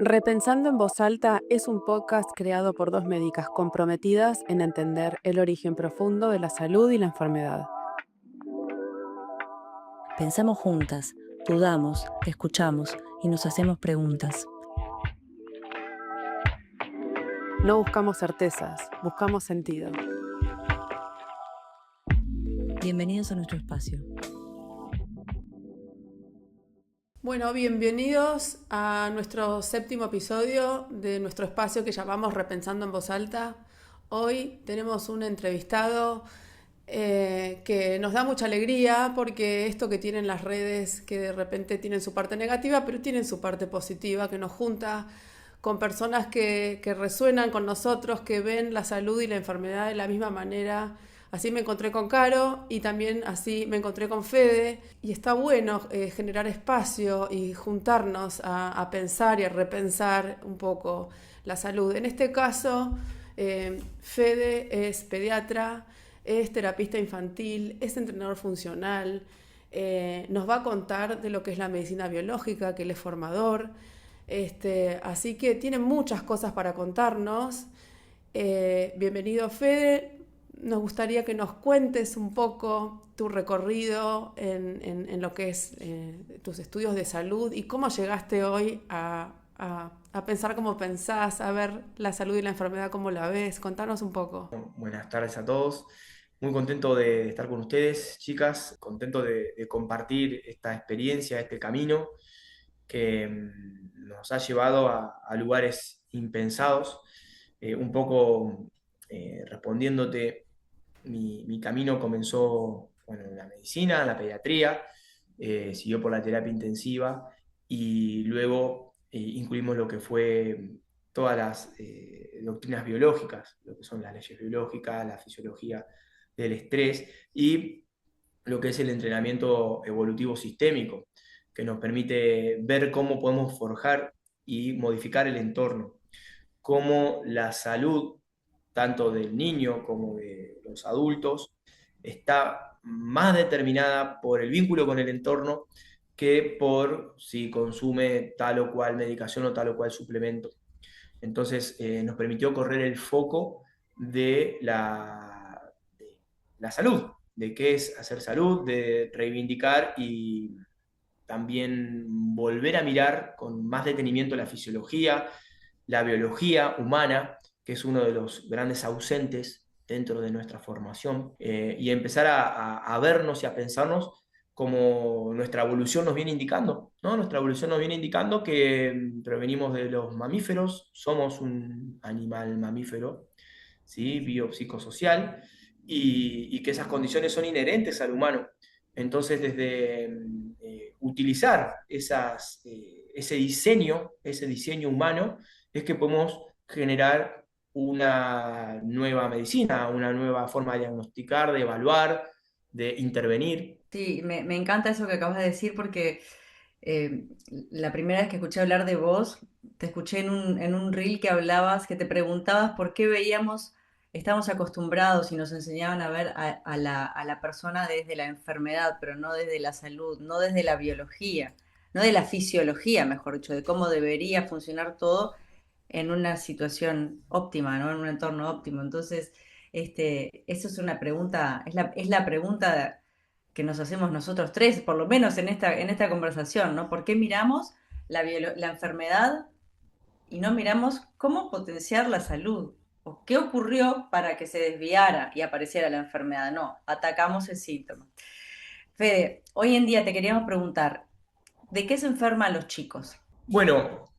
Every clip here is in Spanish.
Repensando en voz alta es un podcast creado por dos médicas comprometidas en entender el origen profundo de la salud y la enfermedad. Pensamos juntas, dudamos, escuchamos y nos hacemos preguntas. No buscamos certezas, buscamos sentido. Bienvenidos a nuestro espacio. Bueno, bienvenidos a nuestro séptimo episodio de nuestro espacio que llamamos Repensando en voz alta. Hoy tenemos un entrevistado que nos da mucha alegría porque esto que tienen las redes, que de repente tienen su parte negativa, pero tienen su parte positiva, que nos junta con personas que resuenan con nosotros, que ven la salud y la enfermedad de la misma manera. Así me encontré con Caro y también así me encontré con Fede. Y está bueno generar espacio y juntarnos a pensar y a repensar un poco la salud. En este caso, Fede es pediatra, es terapista infantil, es entrenador funcional, nos va a contar de lo que es la medicina biológica, que él es formador, así que tiene muchas cosas para contarnos. Bienvenido, Fede. Nos gustaría que nos cuentes un poco tu recorrido en lo que es tus estudios de salud y cómo llegaste hoy a pensar como pensás, a ver la salud y la enfermedad como la ves. Contanos un poco. Buenas tardes a todos. Muy contento de estar con ustedes, chicas. Contento de compartir esta experiencia, este camino que nos ha llevado a lugares impensados. Un poco respondiéndote, mi camino comenzó, bueno, en la medicina, en la pediatría, siguió por la terapia intensiva y luego incluimos lo que fue todas las doctrinas biológicas, lo que son las leyes biológicas, la fisiología del estrés y lo que es el entrenamiento evolutivo sistémico, que nos permite ver cómo podemos forjar y modificar el entorno, cómo la salud, tanto del niño como de los adultos, está más determinada por el vínculo con el entorno que por si consume tal o cual medicación o tal o cual suplemento. Entonces nos permitió correr el foco de la salud, de qué es hacer salud, de reivindicar y también volver a mirar con más detenimiento la fisiología, la biología humana, que es uno de los grandes ausentes dentro de nuestra formación, y empezar a vernos y a pensarnos como nuestra evolución nos viene indicando, ¿no? Nuestra evolución nos viene indicando que provenimos de los mamíferos, somos un animal mamífero, ¿sí? Biopsicosocial, y que esas condiciones son inherentes al humano. Entonces, desde utilizar ese diseño humano, es que podemos generar una nueva medicina, una nueva forma de diagnosticar, de evaluar, de intervenir. Sí, me encanta eso que acabas de decir porque eh, la primera vez que escuché hablar de vos, te escuché en un reel que hablabas, que te preguntabas por qué estamos acostumbrados y nos enseñaban a ver a la persona desde la enfermedad, pero no desde la salud, no desde la biología, no de la fisiología, mejor dicho, de cómo debería funcionar todo en una situación óptima, ¿no? En un entorno óptimo. Entonces, eso es una pregunta, es la pregunta que nos hacemos nosotros tres, por lo menos en esta conversación, ¿no? ¿Por qué miramos la enfermedad y no miramos cómo potenciar la salud? ¿O qué ocurrió para que se desviara y apareciera la enfermedad? No, atacamos el síntoma. Fede, hoy en día te queríamos preguntar, ¿de qué se enferman los chicos? Bueno,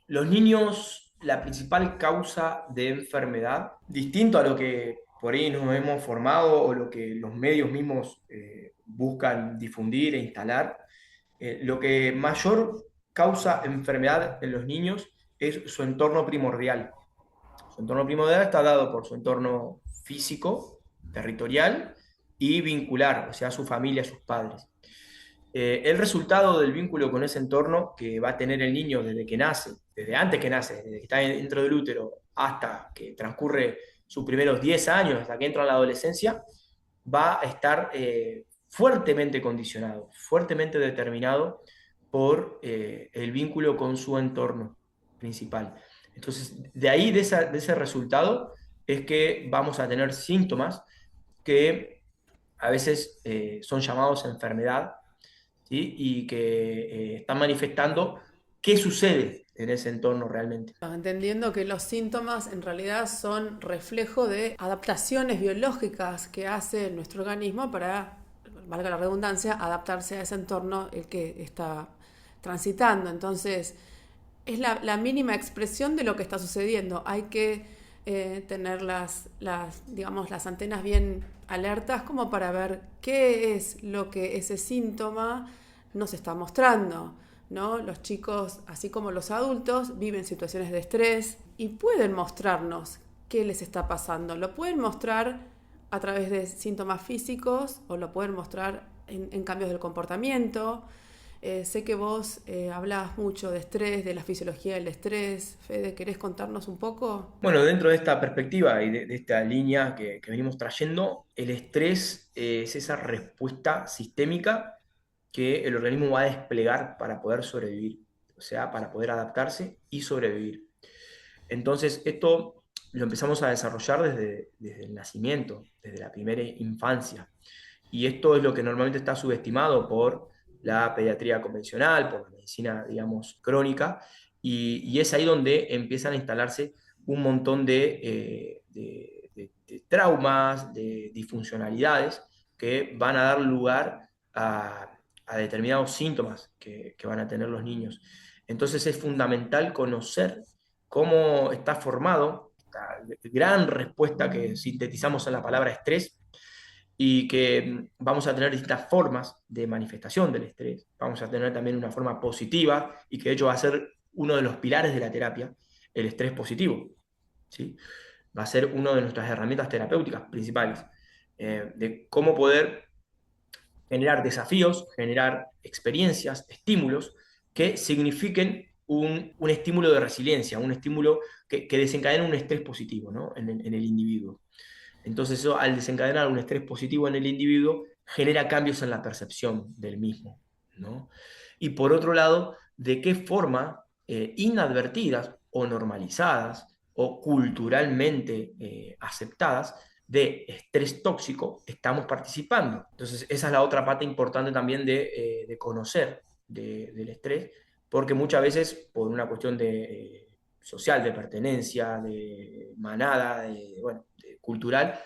los niños, la principal causa de enfermedad, distinto a lo que por ahí nos hemos formado o lo que los medios mismos buscan difundir e instalar, lo que mayor causa enfermedad en los niños es su entorno primordial. Su entorno primordial está dado por su entorno físico, territorial y vincular, o sea, su familia, sus padres. El resultado del vínculo con ese entorno que va a tener el niño desde que nace, desde antes que nace, desde que está dentro del útero hasta que transcurre sus primeros 10 años, hasta que entra en la adolescencia, va a estar fuertemente condicionado, fuertemente determinado por el vínculo con su entorno principal. Entonces, de ahí, de ese resultado, es que vamos a tener síntomas que a veces son llamados enfermedad, ¿sí? Y que están manifestando qué sucede en ese entorno realmente. Entendiendo que los síntomas en realidad son reflejo de adaptaciones biológicas que hace nuestro organismo para, valga la redundancia, adaptarse a ese entorno el que está transitando. Entonces, es la mínima expresión de lo que está sucediendo. Hay que tener digamos, las antenas bien alertas como para ver qué es lo que ese síntoma nos está mostrando, ¿no? Los chicos, así como los adultos, viven situaciones de estrés y pueden mostrarnos qué les está pasando. Lo pueden mostrar a través de síntomas físicos o lo pueden mostrar en cambios del comportamiento. Sé que vos hablabas mucho de estrés, de la fisiología del estrés. Fede, ¿querés contarnos un poco? Bueno, dentro de esta perspectiva y de esta línea que venimos trayendo, el estrés es esa respuesta sistémica que el organismo va a desplegar para poder sobrevivir, o sea, para poder adaptarse y sobrevivir. Entonces, esto lo empezamos a desarrollar desde el nacimiento, desde la primera infancia. Y esto es lo que normalmente está subestimado por la pediatría convencional, por la medicina, digamos, crónica, y es ahí donde empiezan a instalarse un montón de traumas, de disfuncionalidades que van a dar lugar a determinados síntomas que van a tener los niños. Entonces es fundamental conocer cómo está formado esta gran respuesta que sintetizamos en la palabra estrés, y que vamos a tener distintas formas de manifestación del estrés. Vamos a tener también una forma positiva, y que de hecho va a ser uno de los pilares de la terapia, el estrés positivo, ¿sí? Va a ser una de nuestras herramientas terapéuticas principales, de cómo poder generar desafíos, generar experiencias, estímulos que signifiquen un estímulo de resiliencia, un estímulo que desencadene un estrés positivo, ¿no? En el individuo. Entonces eso, al desencadenar un estrés positivo en el individuo, genera cambios en la percepción del mismo, ¿no? Y por otro lado, de qué forma inadvertidas o normalizadas o culturalmente aceptadas de estrés tóxico estamos participando. Entonces esa es la otra parte importante también de conocer del estrés, porque muchas veces por una cuestión social, de pertenencia, de manada, bueno, cultural,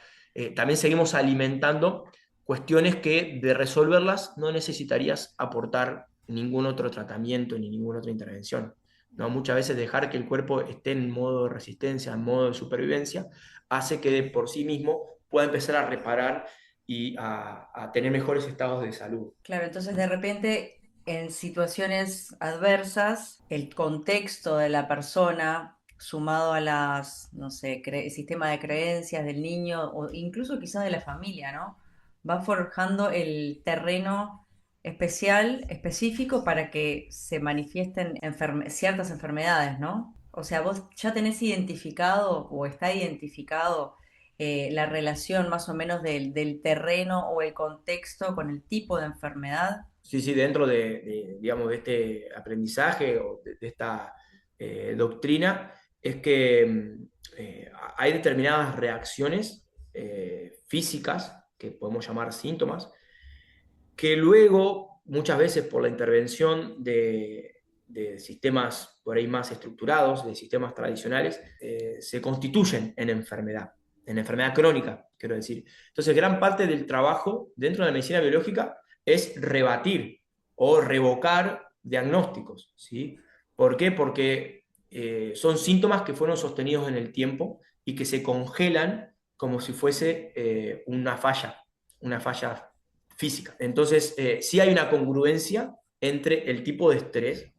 también seguimos alimentando cuestiones que de resolverlas no necesitarías aportar ningún otro tratamiento ni ninguna otra intervención, ¿no? Muchas veces dejar que el cuerpo esté en modo de resistencia, en modo de supervivencia, hace que de por sí mismo pueda empezar a reparar y a tener mejores estados de salud. Claro, entonces de repente en situaciones adversas, el contexto de la persona sumado a las, no sé, sistema de creencias del niño o incluso quizás de la familia, ¿no? Va forjando el terreno especial, específico para que se manifiesten ciertas enfermedades, ¿no? O sea, vos ya tenés identificado o está identificado la relación más o menos del terreno o el contexto con el tipo de enfermedad. Sí, sí, dentro digamos, de este aprendizaje o de esta doctrina, es que hay determinadas reacciones físicas, que podemos llamar síntomas, que luego, muchas veces por la intervención de sistemas por ahí más estructurados, de sistemas tradicionales, se constituyen en enfermedad crónica, quiero decir. Entonces, gran parte del trabajo dentro de la medicina biológica es rebatir o revocar diagnósticos, ¿sí? ¿Por qué? Porque son síntomas que fueron sostenidos en el tiempo y que se congelan como si fuese una falla física. Entonces, sí hay una congruencia entre el tipo de estrés.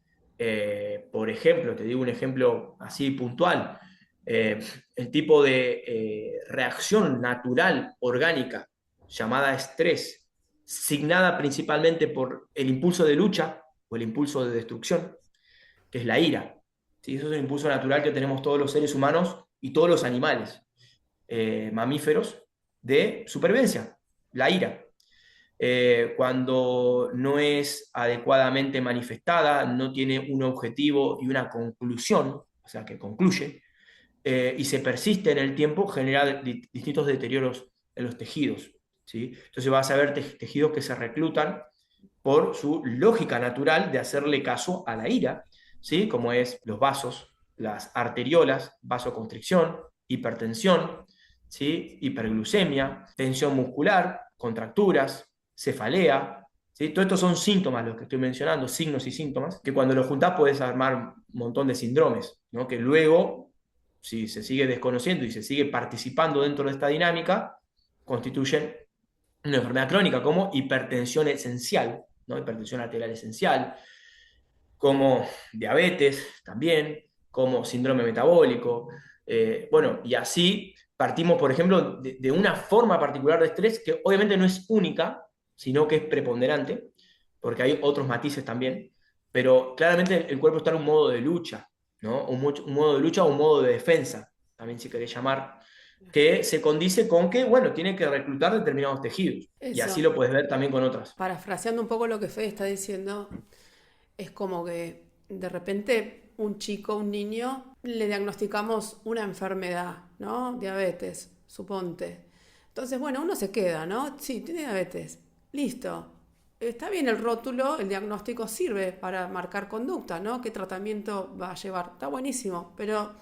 Por ejemplo, te digo un ejemplo así puntual, el tipo de reacción natural orgánica llamada estrés, signada principalmente por el impulso de lucha o el impulso de destrucción, que es la ira. ¿Sí? Eso es un impulso natural que tenemos todos los seres humanos y todos los animales mamíferos de supervivencia, la ira. cuando no es adecuadamente manifestada, no tiene un objetivo y una conclusión, o sea, que concluye, y se persiste en el tiempo, genera distintos deterioros en los tejidos. ¿Sí? Entonces vas a ver tejidos que se reclutan por su lógica natural de hacerle caso a la ira, ¿sí? Como es los vasos, las arteriolas, vasoconstricción, hipertensión, ¿sí? Hiperglucemia, tensión muscular, contracturas, cefalea. ¿Sí? Todos estos son síntomas, los que estoy mencionando, signos y síntomas, que cuando los juntás puedes armar un montón de síndromes, ¿no? Que luego, si se sigue desconociendo y se sigue participando dentro de esta dinámica, constituyen una enfermedad crónica como hipertensión esencial, ¿no? Hipertensión arterial esencial, como diabetes también, como síndrome metabólico. Bueno, y así partimos, por ejemplo, de una forma particular de estrés que obviamente no es única, sino que es preponderante, porque hay otros matices también, pero claramente el cuerpo está en un modo de lucha, ¿no? Un modo de lucha o un modo de defensa, también si querés llamar, que se condice con que, bueno, tiene que reclutar determinados tejidos. Y así Eso, lo puedes ver también con otras. parafraseando un poco lo que Fede está diciendo, es como que de repente un chico, un niño, le diagnosticamos una enfermedad, ¿no? Diabetes, suponte. Entonces, bueno, uno se queda, ¿no? Sí, tiene diabetes. Listo. Está bien el rótulo, el diagnóstico sirve para marcar conducta, ¿no? ¿Qué tratamiento va a llevar? Está buenísimo, pero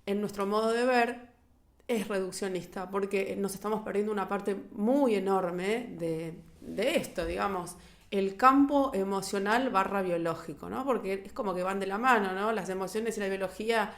en nuestro modo de ver es reduccionista, porque nos estamos perdiendo una parte muy enorme de esto, digamos, el campo emocional barra biológico, ¿no? Porque es como que van de la mano, ¿no? Las emociones y la biología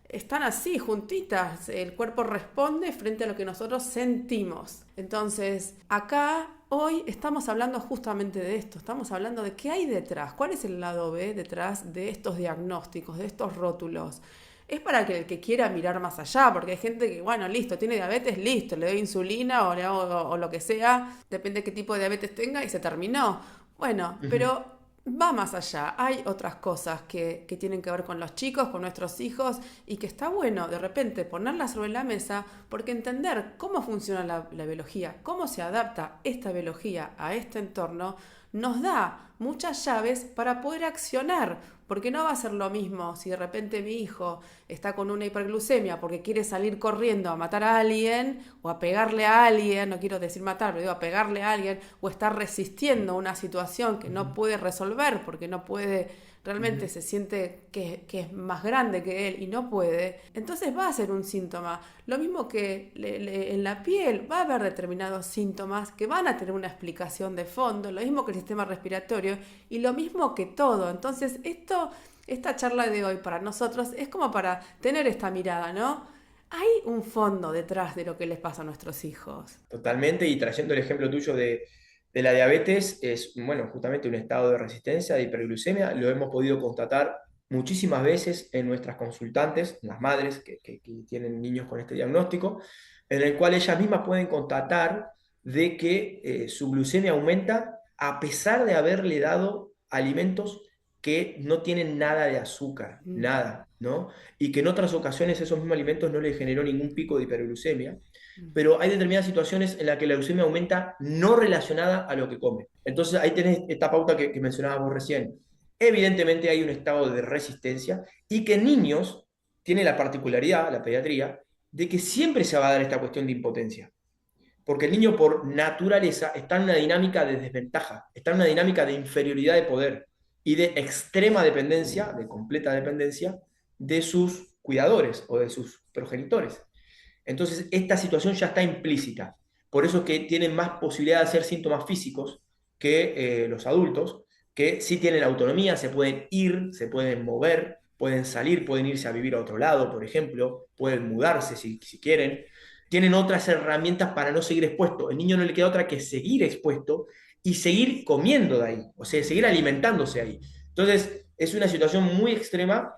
están así, juntitas. El cuerpo responde frente a lo que nosotros sentimos. Entonces, acá hoy estamos hablando justamente de esto. Estamos hablando de qué hay detrás, cuál es el lado B detrás de estos diagnósticos, de estos rótulos. Es para que el que quiera mirar más allá, porque hay gente que, bueno, listo, tiene diabetes, listo, le doy insulina o le hago o lo que sea, depende de qué tipo de diabetes tenga y se terminó. Bueno, Ujú. pero va más allá. Hay otras cosas que tienen que ver con los chicos, con nuestros hijos, y que está bueno de repente ponerlas sobre la mesa, porque entender cómo funciona la biología, cómo se adapta esta biología a este entorno, nos da muchas llaves para poder accionar, porque no va a ser lo mismo si de repente mi hijo está con una hiperglucemia porque quiere salir corriendo a matar a alguien o a pegarle a alguien, no quiero decir matar, pero digo a pegarle a alguien, o está resistiendo una situación que no Ujú. puede resolver porque no puede, realmente Ujú. se siente que es más grande que él y no puede, entonces va a ser un síntoma. Lo mismo que en la piel va a haber determinados síntomas que van a tener una explicación de fondo, lo mismo que el sistema respiratorio y lo mismo que todo. Entonces esta charla de hoy para nosotros es como para tener esta mirada, ¿no? Hay un fondo detrás de lo que les pasa a nuestros hijos. Totalmente, y trayendo el ejemplo tuyo de la diabetes, es, bueno, justamente un estado de resistencia, de hiperglucemia, lo hemos podido constatar muchísimas veces en nuestras consultantes, las madres que tienen niños con este diagnóstico, en el cual ellas mismas pueden constatar de que su glucemia aumenta a pesar de haberle dado alimentos que no tienen nada de azúcar, Mm. nada, ¿no? Y que en otras ocasiones esos mismos alimentos no le generó ningún pico de hiperglucemia, Mm. pero hay determinadas situaciones en las que la leucemia aumenta no relacionada a lo que come. Entonces ahí tenés esta pauta que mencionabas vos recién. Evidentemente hay un estado de resistencia y que en niños tiene la particularidad, la pediatría, de que siempre se va a dar esta cuestión de impotencia. Porque el niño por naturaleza está en una dinámica de desventaja, está en una dinámica de inferioridad de poder y de extrema dependencia, de completa dependencia, de sus cuidadores o de sus progenitores. Entonces, esta situación ya está implícita. Por eso es que tienen más posibilidad de hacer síntomas físicos que los adultos, que sí tienen autonomía, se pueden ir, se pueden mover, pueden salir, pueden irse a vivir a otro lado, por ejemplo, pueden mudarse si quieren. Tienen otras herramientas para no seguir expuesto. El niño no le queda otra que seguir expuesto y seguir comiendo de ahí, o sea, seguir alimentándose ahí. Entonces, es una situación muy extrema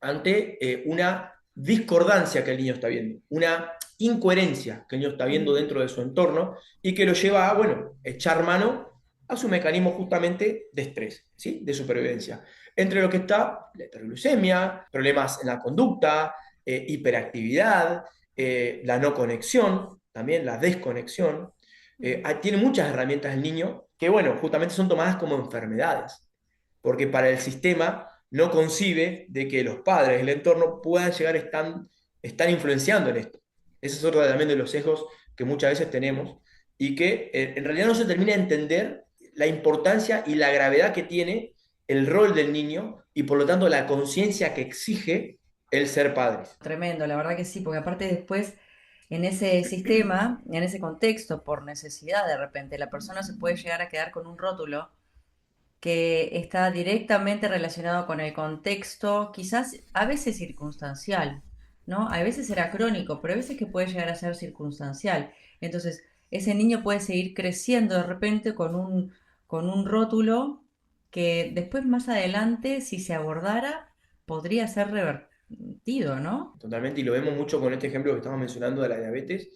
ante una discordancia que el niño está viendo, una incoherencia que el niño está viendo Mm. dentro de su entorno y que lo lleva a, bueno, echar mano a su mecanismo justamente de estrés, ¿sí? De supervivencia. Entre lo que está la hiperglucemia, problemas en la conducta, hiperactividad, la no conexión, también la desconexión, Tiene muchas herramientas el niño que, bueno, justamente son tomadas como enfermedades, porque para el sistema no concibe de que los padres, el entorno, puedan llegar a estar influenciando en esto. Ese es otro también de los sesgos que muchas veces tenemos y que en realidad no se termina de entender la importancia y la gravedad que tiene el rol del niño y por lo tanto la conciencia que exige el ser padres. Tremendo, la verdad que sí, porque aparte después en ese sistema, en ese contexto, por necesidad de repente, la persona se puede llegar a quedar con un rótulo que está directamente relacionado con el contexto, quizás a veces circunstancial, ¿no? A veces será crónico, pero a veces que puede llegar a ser circunstancial. Entonces, ese niño puede seguir creciendo de repente con un rótulo que después más adelante, si se abordara, podría ser revertido, ¿no? Totalmente, y lo vemos mucho con este ejemplo que estamos mencionando de la diabetes.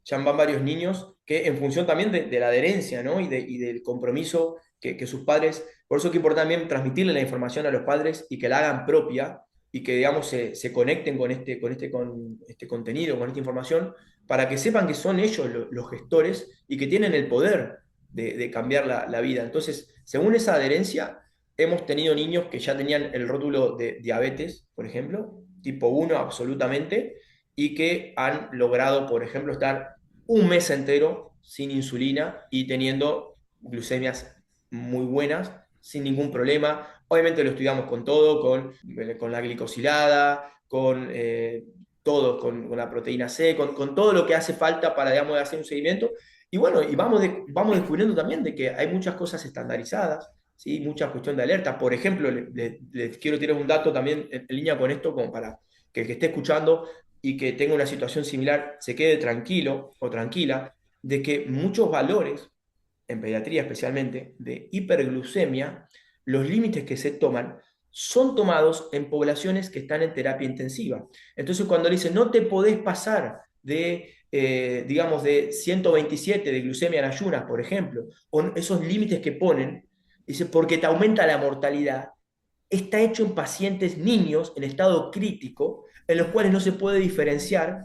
Ya van varios niños que en función también de la adherencia, ¿no? y del compromiso que sus padres, por eso es que es importante también transmitirle la información a los padres y que la hagan propia y que, digamos, se conecten con este contenido, con esta información, para que sepan que son ellos los gestores y que tienen el poder de cambiar la vida. Entonces, según esa adherencia, hemos tenido niños que ya tenían el rótulo de diabetes, por ejemplo, tipo 1 absolutamente, y que han logrado, por ejemplo, estar un mes entero sin insulina y teniendo glucemias muy buenas, sin ningún problema. Obviamente lo estudiamos con todo, con la glicosilada, con la proteína C, con todo lo que hace falta para, digamos, hacer un seguimiento. Y bueno, vamos descubriendo también de que hay muchas cosas estandarizadas, ¿sí? Mucha cuestión de alerta. Por ejemplo, les quiero tirar un dato también en línea con esto, como para que el que esté escuchando y que tenga una situación similar se quede tranquilo o tranquila, de que muchos valores, en pediatría especialmente, de hiperglucemia, los límites que se toman son tomados en poblaciones que están en terapia intensiva. Entonces, cuando le dicen, no te podés pasar digamos, de 127 de glucemia en ayunas, por ejemplo, o esos límites que ponen, dice, porque te aumenta la mortalidad, está hecho en pacientes niños en estado crítico, en los cuales no se puede diferenciar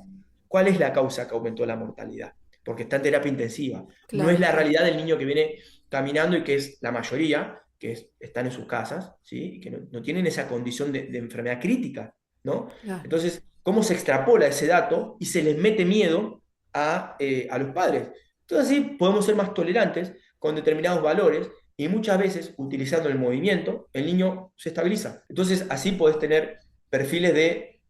cuál es la causa que aumentó la mortalidad, porque está en terapia intensiva. No es Claro, la claro, realidad del niño que viene caminando y que es la mayoría, están en sus casas, ¿sí? Y que no tienen esa condición de enfermedad crítica, ¿no? claro. Entonces, ¿cómo se extrapola ese dato y se les mete miedo a los padres? Entonces, así podemos ser más tolerantes con determinados valores y muchas veces, utilizando el movimiento, el niño se estabiliza. Entonces, así podés tener perfiles de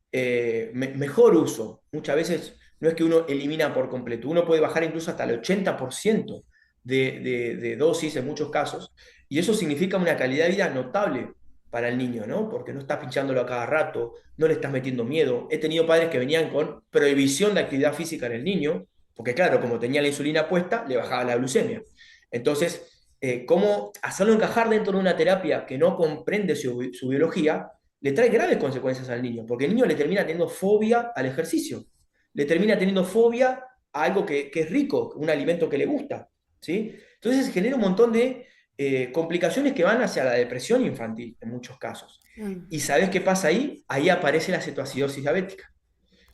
mejor uso. Muchas veces no es que uno elimina por completo, uno puede bajar incluso hasta el 80% de dosis en muchos casos, y eso significa una calidad de vida notable para el niño, ¿no? Porque no estás pinchándolo a cada rato, no le estás metiendo miedo. He tenido padres que venían con prohibición de actividad física en el niño, porque claro, como tenía la insulina puesta, le bajaba la glucemia. Entonces, cómo hacerlo encajar dentro de una terapia que no comprende su biología, le trae graves consecuencias al niño, porque el niño le termina teniendo fobia al ejercicio, le termina teniendo fobia a algo que es rico, un alimento que le gusta, ¿sí? Entonces genera un montón de complicaciones que van hacia la depresión infantil en muchos casos. Mm. ¿Y sabes qué pasa ahí? Ahí aparece la cetoacidosis diabética.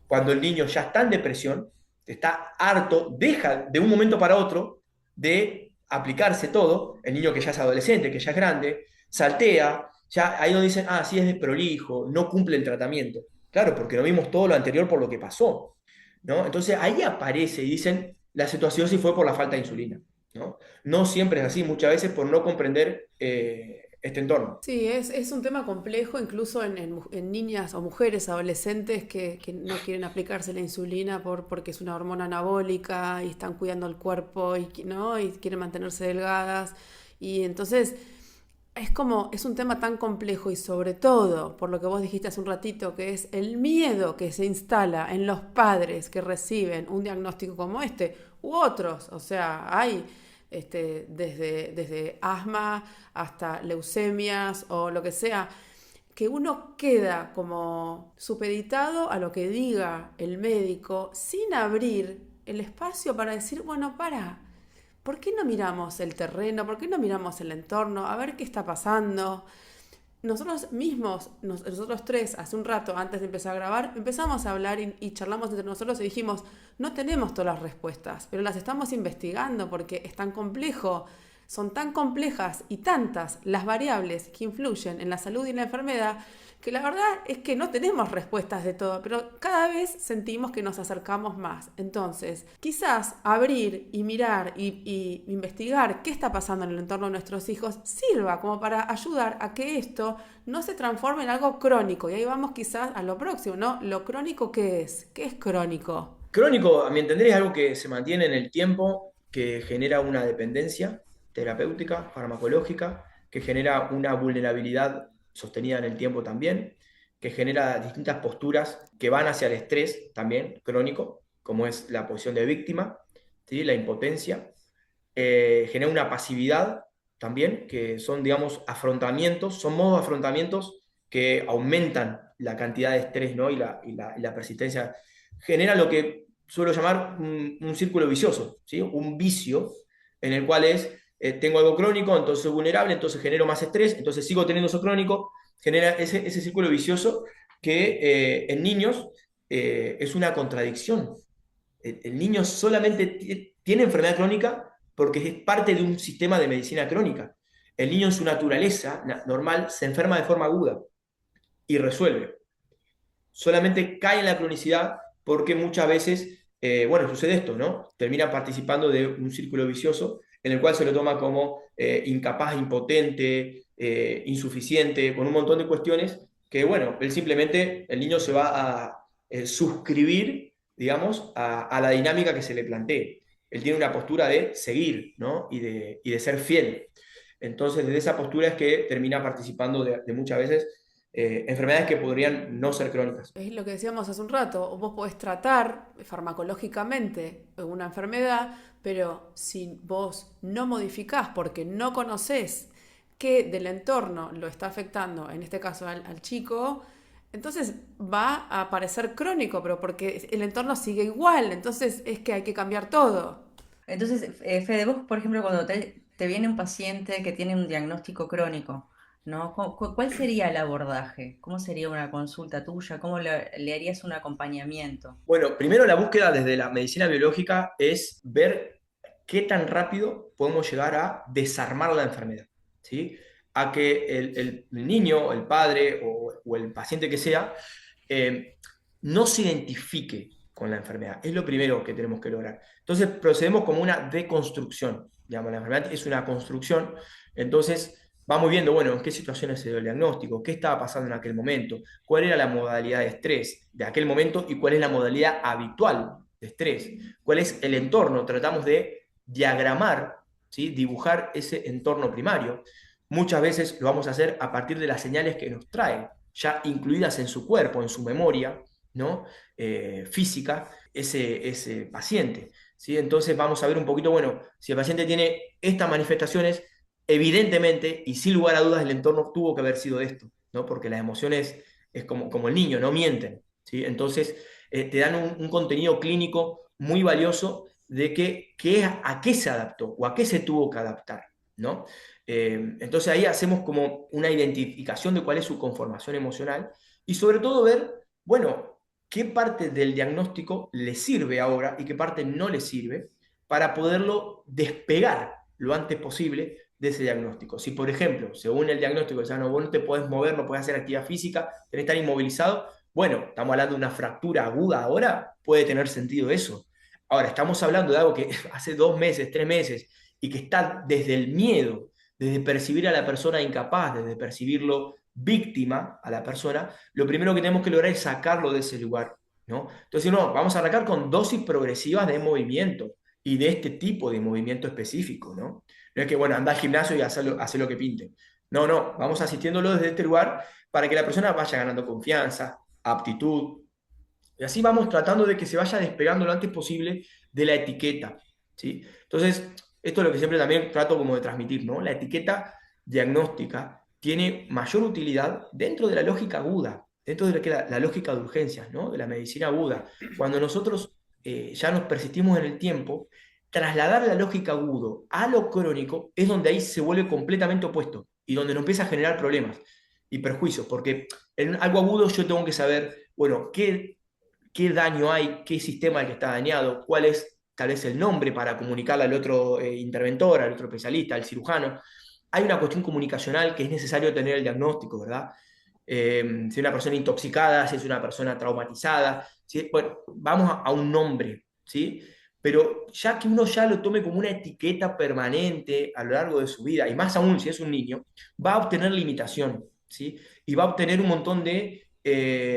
Cuando el niño ya está en depresión, está harto, deja de un momento para otro de aplicarse todo, el niño que ya es adolescente, que ya es grande, saltea, ya ahí donde dicen, sí es desprolijo, no cumple el tratamiento. Claro, porque no vimos todo lo anterior por lo que pasó, ¿no? Entonces ahí aparece y dicen, la cetoacidosis fue por la falta de insulina, ¿no? No siempre es así, muchas veces por no comprender este entorno. Sí, es un tema complejo, incluso en niñas o mujeres adolescentes que no quieren aplicarse la insulina porque es una hormona anabólica y están cuidando el cuerpo ¿no? Y quieren mantenerse delgadas. Y entonces es un tema tan complejo y sobre todo, por lo que vos dijiste hace un ratito, que es el miedo que se instala en los padres que reciben un diagnóstico como este u otros. O sea, hay desde asma hasta leucemias o lo que sea, que uno queda como supeditado a lo que diga el médico sin abrir el espacio para decir, bueno, ¿por qué no miramos el terreno? ¿Por qué no miramos el entorno? A ver qué está pasando. nosotros mismos, nosotros tres, hace un rato antes de empezar a grabar, empezamos a hablar y charlamos entre nosotros y dijimos, no tenemos todas las respuestas, pero las estamos investigando porque es tan complejo, son tan complejas y tantas las variables que influyen en la salud y en la enfermedad, que la verdad es que no tenemos respuestas de todo, pero cada vez sentimos que nos acercamos más. Entonces, quizás abrir y mirar y investigar qué está pasando en el entorno de nuestros hijos sirva como para ayudar a que esto no se transforme en algo crónico. Y ahí vamos quizás a lo próximo, ¿no? ¿Lo crónico qué es? ¿Qué es crónico? Crónico, a mi entender, es algo que se mantiene en el tiempo, que genera una dependencia terapéutica, farmacológica, que genera una vulnerabilidad sostenida en el tiempo también, que genera distintas posturas que van hacia el estrés también crónico, como es la posición de víctima, ¿sí? La impotencia, genera una pasividad también, que son, digamos, afrontamientos, son modos de afrontamientos que aumentan la cantidad de estrés, ¿no? Y la persistencia. Genera lo que suelo llamar un círculo vicioso, ¿sí? Un vicio en el cual tengo algo crónico, entonces soy vulnerable, entonces genero más estrés, entonces sigo teniendo eso crónico, genera ese círculo vicioso que en niños es una contradicción. El niño solamente tiene enfermedad crónica porque es parte de un sistema de medicina crónica. El niño en su naturaleza normal se enferma de forma aguda y resuelve. Solamente cae en la cronicidad porque muchas veces, bueno, sucede esto, ¿no? Termina participando de un círculo vicioso en el cual se lo toma como incapaz, impotente, insuficiente, con un montón de cuestiones que, bueno, él simplemente, el niño se va a suscribir, digamos, a la dinámica que se le plantee. Él tiene una postura de seguir, ¿no? Y de ser fiel. Entonces, desde esa postura es que termina participando de muchas veces enfermedades que podrían no ser crónicas. Es lo que decíamos hace un rato, vos podés tratar farmacológicamente una enfermedad, pero si vos no modificás porque no conocés qué del entorno lo está afectando, en este caso al chico, entonces va a parecer crónico, pero porque el entorno sigue igual, entonces es que hay que cambiar todo. Entonces, Fede, vos, por ejemplo, cuando te viene un paciente que tiene un diagnóstico crónico, ¿no? ¿Cuál sería el abordaje? ¿Cómo sería una consulta tuya? ¿Cómo le harías un acompañamiento? Bueno, primero la búsqueda desde la medicina biológica es ver qué tan rápido podemos llegar a desarmar la enfermedad, ¿sí? A que el niño, el padre o el paciente que sea, no se identifique con la enfermedad. Es lo primero que tenemos que lograr. Entonces procedemos como una deconstrucción. Digamos, la enfermedad es una construcción, entonces vamos viendo, bueno, en qué situaciones se dio el diagnóstico, qué estaba pasando en aquel momento, cuál era la modalidad de estrés de aquel momento y cuál es la modalidad habitual de estrés, cuál es el entorno. Tratamos de diagramar, ¿sí? Dibujar ese entorno primario. Muchas veces lo vamos a hacer a partir de las señales que nos trae, ya incluidas en su cuerpo, en su memoria, ¿no? Física, ese paciente, ¿sí? Entonces vamos a ver un poquito, bueno, si el paciente tiene estas manifestaciones, evidentemente, y sin lugar a dudas, el entorno tuvo que haber sido esto, ¿no? Porque las emociones es como el niño, no mienten, ¿sí? Entonces, te dan un contenido clínico muy valioso de a qué se adaptó o a qué se tuvo que adaptar, ¿no? Entonces ahí hacemos como una identificación de cuál es su conformación emocional y sobre todo ver, bueno, qué parte del diagnóstico le sirve ahora y qué parte no le sirve para poderlo despegar lo antes posible de ese diagnóstico. Si, por ejemplo, según el diagnóstico, o sea, no, vos no te podés mover, no podés hacer actividad física, tenés que estar inmovilizado, bueno, estamos hablando de una fractura aguda ahora, puede tener sentido eso. Ahora, estamos hablando de algo que hace 2 meses, 3 meses, y que está desde el miedo, desde percibir a la persona incapaz, desde percibirlo víctima a la persona, lo primero que tenemos que lograr es sacarlo de ese lugar, ¿no? Entonces, no, vamos a arrancar con dosis progresivas de movimiento y de este tipo de movimiento específico, ¿no? No es que, bueno, anda al gimnasio y hace lo que pinte. No, no, vamos asistiéndolo desde este lugar para que la persona vaya ganando confianza, aptitud, y así vamos tratando de que se vaya despegando lo antes posible de la etiqueta, ¿sí? Entonces, esto es lo que siempre también trato como de transmitir, ¿no? La etiqueta diagnóstica tiene mayor utilidad dentro de la lógica aguda, dentro de la lógica de urgencias, ¿no? De la medicina aguda. Cuando nosotros ya nos persistimos en el tiempo, trasladar la lógica agudo a lo crónico es donde ahí se vuelve completamente opuesto y donde nos empieza a generar problemas. y perjuicios, porque en algo agudo yo tengo que saber, bueno, qué daño hay, qué sistema es el que está dañado, cuál es tal vez el nombre para comunicarle al otro interventor, al otro especialista, al cirujano. Hay una cuestión comunicacional que es necesario tener el diagnóstico, ¿verdad? Si es una persona intoxicada, si es una persona traumatizada, bueno, vamos a un nombre, ¿sí? Pero ya que uno ya lo tome como una etiqueta permanente a lo largo de su vida, y más aún si es un niño, va a obtener limitación, ¿sí? Y va a obtener un montón de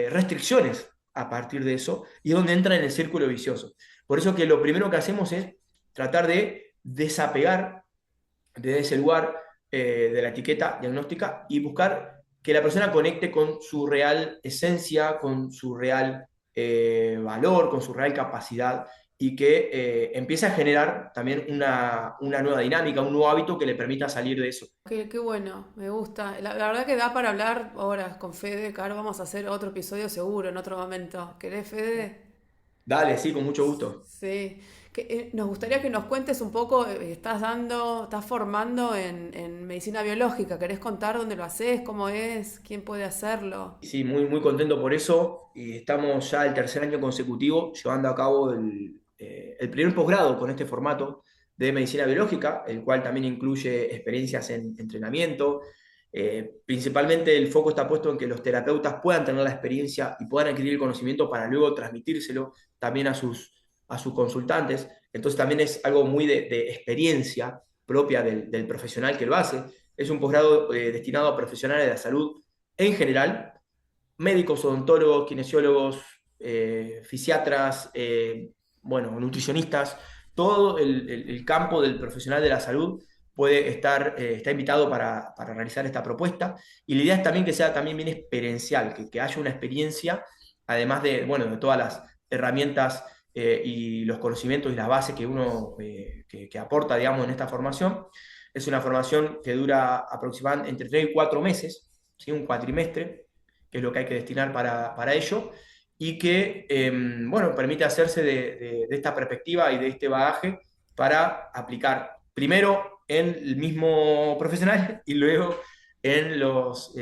restricciones a partir de eso, y es donde entra en el círculo vicioso. Por eso que lo primero que hacemos es tratar de desapegar de ese lugar de la etiqueta diagnóstica y buscar que la persona conecte con su real esencia, con su real valor, con su real capacidad y que empiece a generar también una nueva dinámica, un nuevo hábito que le permita salir de eso. Qué bueno, me gusta. La verdad que da para hablar horas con Fede, que ahora vamos a hacer otro episodio seguro en otro momento. ¿Querés, Fede? Dale, sí, con mucho gusto. Sí. Nos gustaría que nos cuentes un poco, estás formando en medicina biológica. ¿Querés contar dónde lo haces, cómo es, quién puede hacerlo? Sí, muy, muy contento por eso. Y estamos ya el tercer año consecutivo llevando a cabo el primer posgrado con este formato de medicina biológica, el cual también incluye experiencias en entrenamiento. Principalmente el foco está puesto en que los terapeutas puedan tener la experiencia y puedan adquirir el conocimiento para luego transmitírselo también a sus consultantes. Entonces también es algo muy de experiencia propia del profesional que lo hace. Es un posgrado destinado a profesionales de la salud en general, médicos, odontólogos, kinesiólogos, fisiatras, bueno, nutricionistas, todo el campo del profesional de la salud puede estar, está invitado para realizar esta propuesta. Y la idea es también que sea también bien experiencial, que haya una experiencia, además de, bueno, de todas las herramientas y los conocimientos y las bases que uno que aporta, digamos, en esta formación. Es una formación que dura aproximadamente entre 3 y 4 meses, ¿sí? Un cuatrimestre, que es lo que hay que destinar para ello, y que, bueno, permite hacerse de esta perspectiva y de este bagaje para aplicar primero en el mismo profesional y luego en los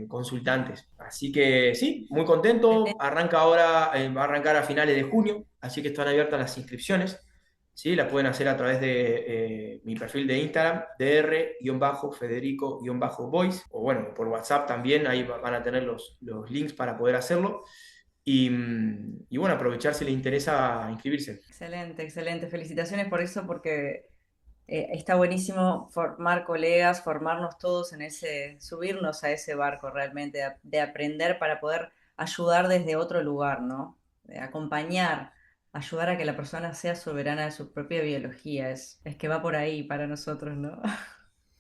consultantes. Así que sí, muy contento. Arranca ahora, va a arrancar a finales de junio, así que están abiertas las inscripciones. ¿Sí? La pueden hacer a través de mi perfil de Instagram, dr-federico-voice, o bueno, por WhatsApp también, ahí van a tener los links para poder hacerlo. Y bueno, aprovechar si les interesa inscribirse. Excelente, excelente. Felicitaciones por eso, porque está buenísimo formar colegas, formarnos todos en ese, subirnos a ese barco realmente, de aprender para poder ayudar desde otro lugar, ¿no? De acompañar, ayudar a que la persona sea soberana de su propia biología. Es que va por ahí para nosotros, ¿no?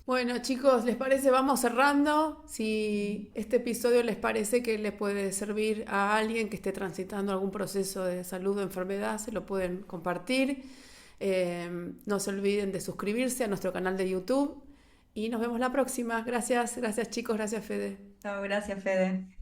Bueno, chicos, ¿les parece? Vamos cerrando. Si este episodio les parece que les puede servir a alguien que esté transitando algún proceso de salud o enfermedad, se lo pueden compartir. No se olviden de suscribirse a nuestro canal de YouTube y nos vemos la próxima. Gracias, gracias chicos, gracias Fede. Chao, gracias, Fede.